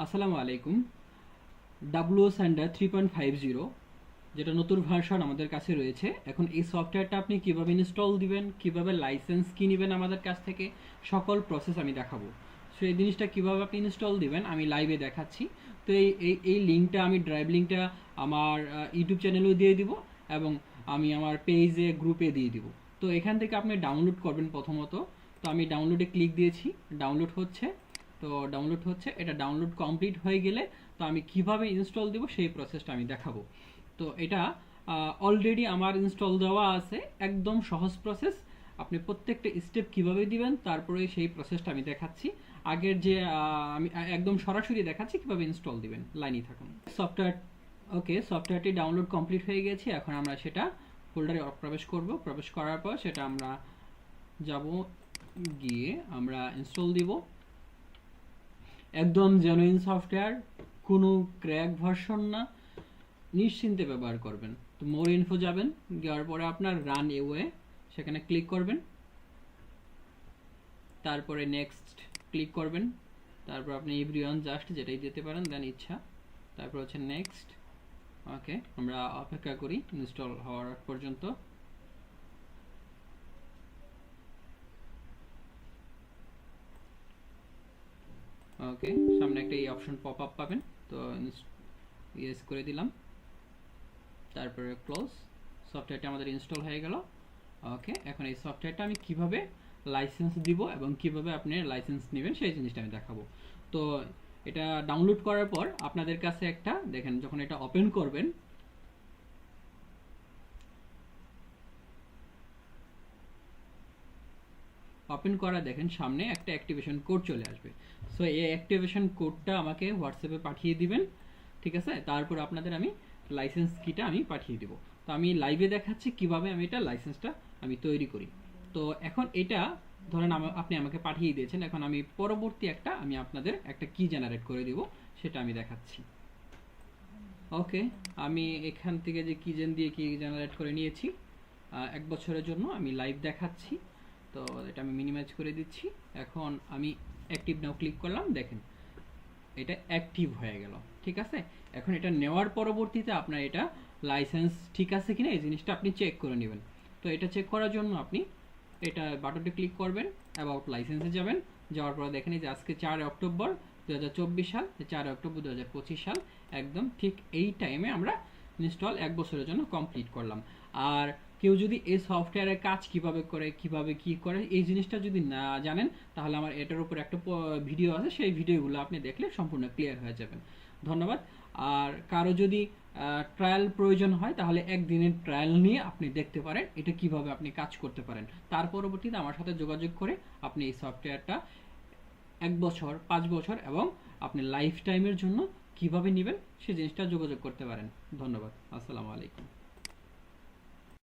আসসালামু আলাইকুম। ডাব্লুও স্যান্ডার 3.50 যেটা নতুন ভার্সন আমাদের কাছে রয়েছে। এখন এই সফটওয়্যারটা আপনি কিভাবে ইনস্টল দিবেন, কিভাবে লাইসেন্স কি নেবেন আমাদের কাছ থেকে, সকল প্রসেস আমি দেখাবো। সো এই জিনিসটা কিভাবে আপনি ইনস্টল দিবেন আমি লাইভে দেখাচ্ছি। তো এই লিঙ্কটা, আমি ড্রাইভ লিঙ্কটা আমার ইউটিউব চ্যানেলেও দিয়ে দিব এবং আমি আমার পেজে গ্রুপে দিয়ে দিব। তো এখান থেকে আপনি ডাউনলোড করবেন প্রথমত। তো আমি ডাউনলোডে ক্লিক দিয়েছি, ডাউনলোড হচ্ছে। তো ডাউনলোড হচ্ছে, এটা ডাউনলোড কমপ্লিট হয়ে গেলে তো আমি কিভাবে ইনস্টল দেব সেই প্রসেসটা আমি দেখাবো। তো এটা অলরেডি আমার ইনস্টল দেওয়া আছে, একদম সহজ প্রসেস। আপনি প্রত্যেকটা স্টেপ কিভাবে দিবেন তারপরে সেই প্রসেসটা আমি দেখাচ্ছি। আগের যে আমি একদম সরাসরি দেখাচ্ছি কিভাবে ইনস্টল দিবেন, লাইনই থাকুন। সফটওয়্যার, ওকে, সফটওয়্যারটি ডাউনলোড কমপ্লিট হয়ে গেছে। এখন আমরা সেটা ফোল্ডারে প্রবেশ করব। প্রবেশ করার পর সেটা আমরা যাব, গিয়ে আমরা ইনস্টল দিব। একদম জেনুইন সফটওয়্যার, কোনো ক্র্যাক ভার্সন না, নিশ্চিন্তে ব্যবহার করবেন। তো মোর ইনফো যাবেন, যাওয়ার পরে আপনার রান এওয়ে সেখানে ক্লিক করবেন, তারপরে নেক্সট ক্লিক করবেন, তারপর আপনি এভরিওয়ান জাস্ট যেটাই দিতে পারেন, দেন ইচ্ছা, তারপর হচ্ছে নেক্সট। ওকে, আমরা অপেক্ষা করি ইনস্টল হওয়ার পর্যন্ত। ওকে, সামনে একটা এই অপশন পপ আপ পাবেন, তো ইয়েস করে দিলাম, তারপরে ক্লোজ। সফটওয়্যারটা আমাদের ইনস্টল হয়ে গেল। ওকে, এখন এই সফটওয়্যারটা আমি কিভাবে লাইসেন্স দিব এবং কিভাবে আপনি লাইসেন্স নেবেন সেই জিনিসটা আমি দেখাবো। তো এটা ডাউনলোড করার পর আপনাদের কাছে একটা দেখেন, যখন এটা ওপেন করবেন, ওপেন করা দেখেন সামনে একটা অ্যাক্টিভেশন কোড চলে আসবে। সো এই অ্যাক্টিভেশন কোডটা আমাকে হোয়াটসঅ্যাপে পাঠিয়ে দিবেন, ঠিক আছে? তারপর আপনাদের আমি লাইসেন্স কিটা আমি পাঠিয়ে দিব। তো আমি লাইভে দেখাচ্ছি কিভাবে আমি এটা লাইসেন্সটা আমি তৈরি করি। তো এখন এটা ধরেন আপনি আমাকে পাঠিয়ে দিয়েছেন, এখন আমি পরবর্তী আমি আপনাদের একটা কি জেনারেট করে দিব সেটা আমি দেখাচ্ছি। ওকে, আমি এখান থেকে যে কি দিয়ে কি জেনারেট করে নিয়েছি 1 বছরের জন্য আমি লাইভ দেখাচ্ছি। তো এটা আমি মিনিমাইজ করে দিচ্ছি। এখন আমি অ্যাক্টিভ নাও ক্লিক করলাম, দেখেন এটা অ্যাক্টিভ হয়ে গেল, ঠিক আছে? এখন এটা নেওয়ার পরবর্তীতে আপনার এটা লাইসেন্স ঠিক আছে কিনা এই জিনিসটা আপনি চেক করে নেবেন। তো এটা চেক করার জন্য আপনি এটা বাটনটা ক্লিক করবেন, অ্যাবাউট লাইসেন্সে যাবেন। যাওয়ার পরে দেখেন যে আজকে 4 অক্টোবর 2024 সাল, 4 অক্টোবর 2025 সাল, একদম ঠিক এই টাইমে আমরা ইনস্টল 1 বছরের জন্য কমপ্লিট করলাম। আর কেউ যদি এই সফটওয়্যারের কাজ কিভাবে করে, কিভাবে কি করে এই জিনিসটা যদি না জানেন, তাহলে আমার এটার উপর একটা ভিডিও আছে, সেই ভিডিওগুলো আপনি দেখলে সম্পূর্ণ ক্লিয়ার হয়ে যাবেন। ধন্যবাদ। আর কারো যদি ট্রায়াল প্রয়োজন হয় তাহলে একদিনের ট্রায়াল নিয়ে আপনি দেখতে পারেন এটা কিভাবে আপনি কাজ করতে পারেন। তার পরবর্তীতে আমার সাথে যোগাযোগ করে আপনি এই সফটওয়্যারটা 1 বছর, 5 বছর এবং আপনি লাইফ টাইমের জন্য কিভাবে নেবেন সেই জিনিসটা যোগাযোগ করতে পারেন। ধন্যবাদ। আসসালামু আলাইকুম।